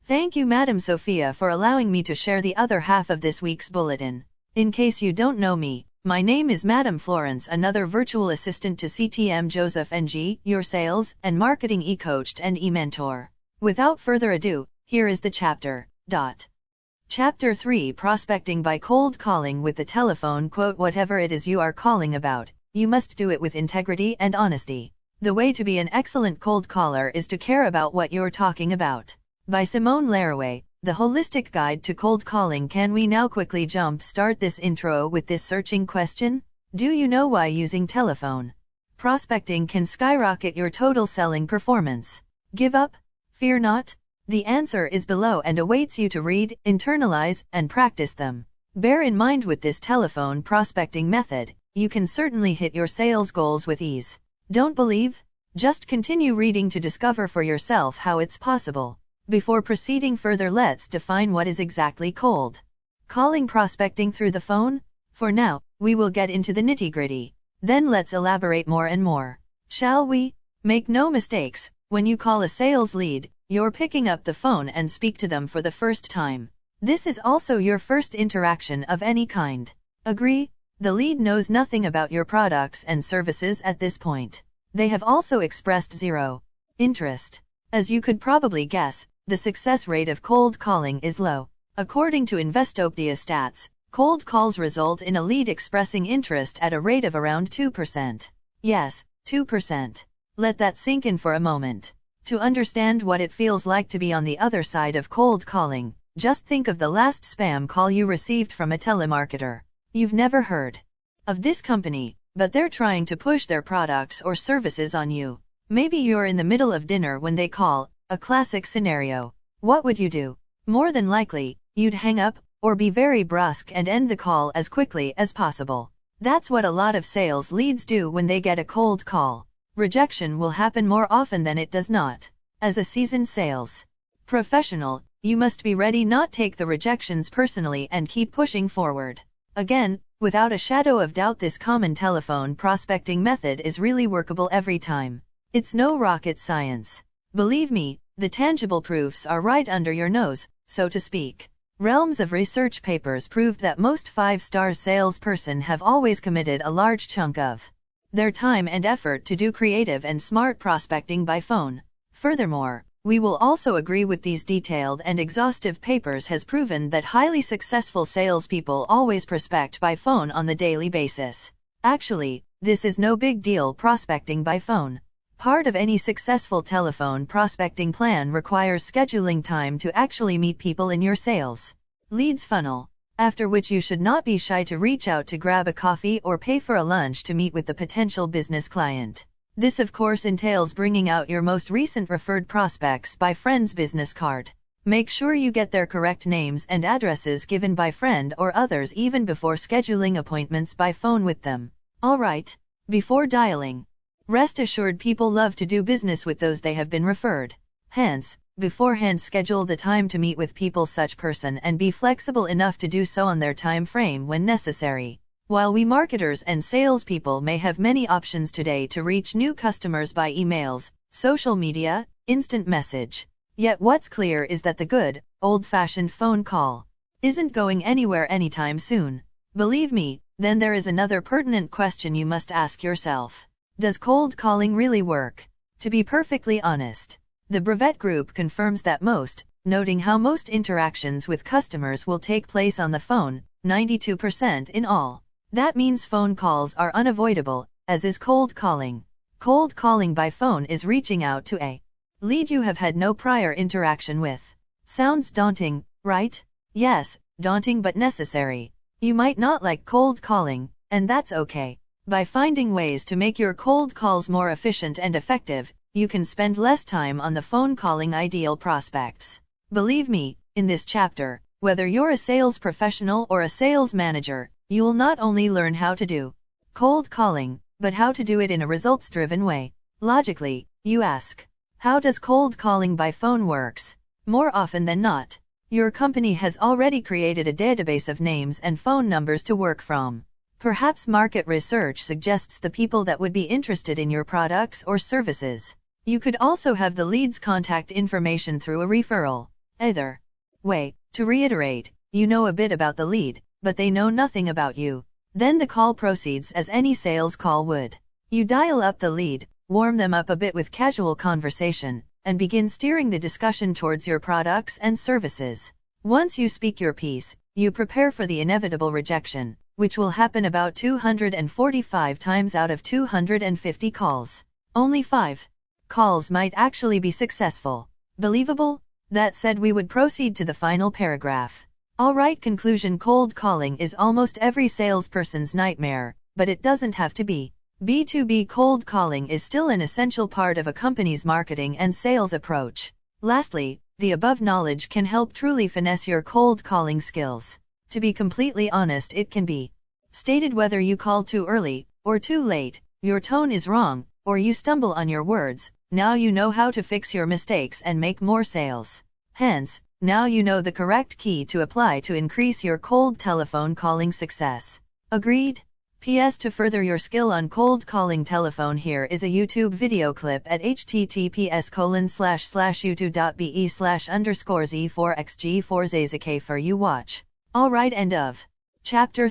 Thank you, Madam Sophia, for allowing me to share the other half of this week's bulletin. In case you don't know me, my name is Madam Florence, another virtual assistant to CTM Joseph NG, your sales and marketing e-coach and e-mentor. Without further ado, here is the chapter. Chapter 3: Prospecting by Cold Calling with the Telephone. Quote, whatever it is you are calling about, you must do it with integrity and honesty. The way to be an excellent cold caller is to care about what you're talking about. By Simone Laraway, The Holistic Guide to Cold Calling. Can we now quickly jump start this intro with this searching question? Do you know why using telephone prospecting can skyrocket your total selling performance? Give up? Fear not. The answer is below and awaits you to read, internalize, and practice them. Bear in mind, with this telephone prospecting method, you can certainly hit your sales goals with ease. Don't believe? Just continue reading to discover for yourself how it's possible. Before proceeding further, let's define what is exactly cold calling prospecting through the phone. For now, we will get into the nitty-gritty. Then let's elaborate more and more. Shall we? Make no mistakes, when you call a sales lead, you're picking up the phone and speak to them for the first time. This is also your first interaction of any kind. Agree? The lead knows nothing about your products and services at this point. They have also expressed zero interest. As you could probably guess, the success rate of cold calling is low. According to Investopedia stats, cold calls result in a lead expressing interest at a rate of around 2%. Yes, 2%. Let that sink in for a moment. To understand what it feels like to be on the other side of cold calling, just think of the last spam call you received from a telemarketer. You've never heard of this company, but they're trying to push their products or services on you. Maybe you're in the middle of dinner when they call, a classic scenario. What would you do? More than likely, you'd hang up, or be very brusque and end the call as quickly as possible. That's what a lot of sales leads do when they get a cold call. Rejection will happen more often than it does not. As a seasoned sales professional, you must be ready not take the rejections personally and keep pushing forward. Again, without a shadow of doubt, this common telephone prospecting method is really workable every time. It's no rocket science. Believe me, the tangible proofs are right under your nose, so to speak. Realms of research papers proved that most 5-star salesperson have always committed a large chunk of their time and effort to do creative and smart prospecting by phone. Furthermore, we will also agree with these detailed and exhaustive papers has proven that highly successful salespeople always prospect by phone on the daily basis. Actually, this is no big deal. Prospecting by phone, part of any successful telephone prospecting plan, requires scheduling time to actually meet people in your sales leads funnel, after which you should not be shy to reach out to grab a coffee or pay for a lunch to meet with the potential business client. This of course entails bringing out your most recent referred prospects by friend's business card. Make sure you get their correct names and addresses given by friend or others even before scheduling appointments by phone with them. Alright, before dialing, rest assured people love to do business with those they have been referred. Hence, beforehand schedule the time to meet with people such person and be flexible enough to do so on their time frame when necessary. While we marketers and salespeople may have many options today to reach new customers by emails, social media, instant message, yet what's clear is that the good, old-fashioned phone call isn't going anywhere anytime soon. Believe me, then there is another pertinent question you must ask yourself. Does cold calling really work? To be perfectly honest, the Brevet Group confirms that most, noting how most interactions with customers will take place on the phone, 92% in all. That means phone calls are unavoidable, as is cold calling. Cold calling by phone is reaching out to a lead you have had no prior interaction with. Sounds daunting, right? Yes, daunting but necessary. You might not like cold calling, and that's okay. By finding ways to make your cold calls more efficient and effective, you can spend less time on the phone calling ideal prospects. Believe me, in this chapter, whether you're a sales professional or a sales manager, you'll not only learn how to do cold calling, but how to do it in a results-driven way. Logically, you ask, how does cold calling by phone works? More often than not, your company has already created a database of names and phone numbers to work from. Perhaps market research suggests the people that would be interested in your products or services. You could also have the lead's contact information through a referral. Either way, to reiterate, you know a bit about the lead, but they know nothing about you. Then the call proceeds as any sales call would. You dial up the lead, warm them up a bit with casual conversation, and begin steering the discussion towards your products and services. Once you speak your piece, you prepare for the inevitable rejection, which will happen about 245 times out of 250 calls. Only 5 calls might actually be successful. Believable? That said, we would proceed to the final paragraph. Alright, conclusion. Cold calling is almost every salesperson's nightmare, but it doesn't have to be. B2B cold calling is still an essential part of a company's marketing and sales approach. Lastly, the above knowledge can help truly finesse your cold calling skills. To be completely honest, it can be stated whether you call too early or too late, your tone is wrong, or you stumble on your words. Now you know how to fix your mistakes and make more sales. Hence, now you know the correct key to apply to increase your cold telephone calling success. Agreed? PS To further your skill on cold calling telephone, here is a YouTube video clip at https://youtube.be/_z4xg4zazk for you watch. Alright, end of chapter.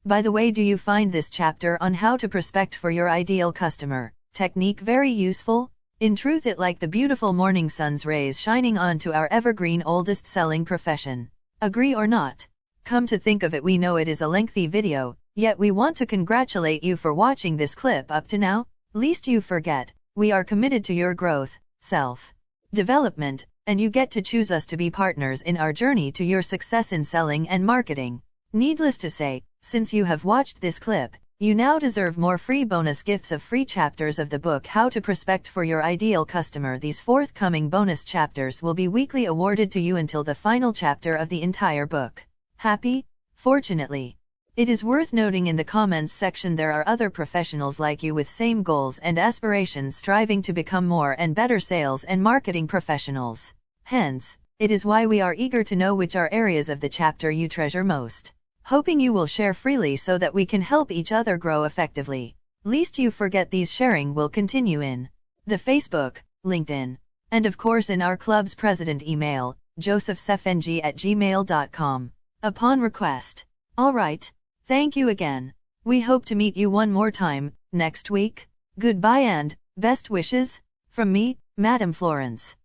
By the way, do you find this chapter on how to prospect for your ideal customer technique very useful? In truth, it like the beautiful morning sun's rays shining onto our evergreen oldest selling profession. Agree or not? Come to think of it, we know it is a lengthy video, yet we want to congratulate you for watching this clip up to now. Lest you forget, we are committed to your growth, self-development, and you get to choose us to be partners in our journey to your success in selling and marketing. Needless to say, since you have watched this clip, you now deserve more free bonus gifts of free chapters of the book How to Prospect for Your Ideal Customer. These forthcoming bonus chapters will be weekly awarded to you until the final chapter of the entire book. Happy? Fortunately, it is worth noting in the comments section there are other professionals like you with same goals and aspirations striving to become more and better sales and marketing professionals. Hence, it is why we are eager to know which are areas of the chapter you treasure most. Hoping you will share freely so that we can help each other grow effectively. Lest you forget, these sharing will continue in the Facebook, LinkedIn, and of course in our club's president email, josephsfng@gmail.com, upon request. Alright, thank you again. We hope to meet you one more time, next week. Goodbye and best wishes from me, Madam Florence.